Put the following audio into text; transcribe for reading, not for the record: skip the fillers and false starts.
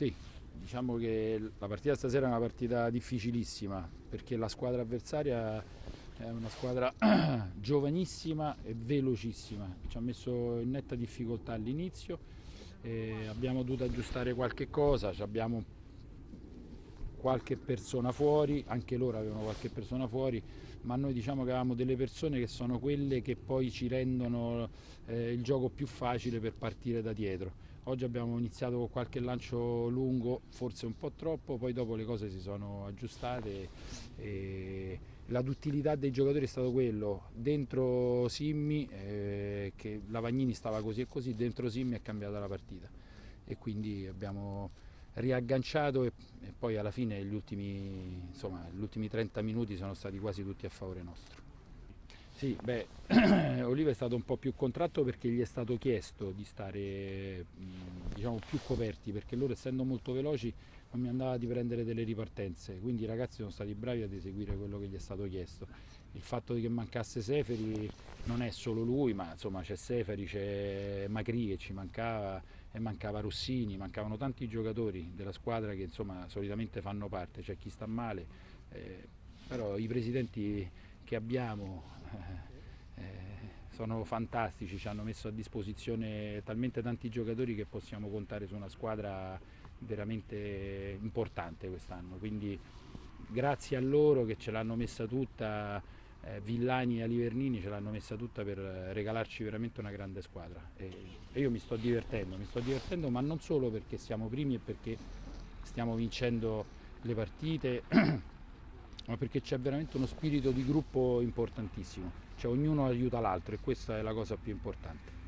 Sì, diciamo che la partita stasera è una partita difficilissima perché la squadra avversaria è una squadra giovanissima e velocissima, ci ha messo in netta difficoltà all'inizio, abbiamo dovuto aggiustare qualche cosa, abbiamo qualche persona fuori, anche loro avevano qualche persona fuori, ma noi diciamo che avevamo delle persone che sono quelle che poi ci rendono il gioco più facile per partire da dietro. Oggi abbiamo iniziato con qualche lancio lungo, forse un po' troppo, poi dopo le cose si sono aggiustate e la duttilità dei giocatori è stato quello. Dentro Simmi, che Lavagnini stava così e così, dentro Simmi è cambiata la partita e quindi abbiamo riagganciato e poi alla fine gli ultimi 30 minuti sono stati quasi tutti a favore nostro. Sì, beh, Oliva è stato un po' più contratto perché gli è stato chiesto di stare diciamo, più coperti perché loro essendo molto veloci non mi andava di prendere delle ripartenze, quindi i ragazzi sono stati bravi ad eseguire quello che gli è stato chiesto. Il fatto che mancasse Seferi non è solo lui, ma insomma c'è Seferi, c'è Macri che ci mancava e mancava Rossini, mancavano tanti giocatori della squadra che insomma solitamente fanno parte, c'è chi sta male, però i presidenti che abbiamo sono fantastici, ci hanno messo a disposizione talmente tanti giocatori che possiamo contare su una squadra veramente importante quest'anno, quindi grazie a loro che ce l'hanno messa tutta, Villani e Alivernini ce l'hanno messa tutta per regalarci veramente una grande squadra e io mi sto divertendo ma non solo perché siamo primi e perché stiamo vincendo le partite ma perché c'è veramente uno spirito di gruppo importantissimo, cioè ognuno aiuta l'altro e questa è la cosa più importante.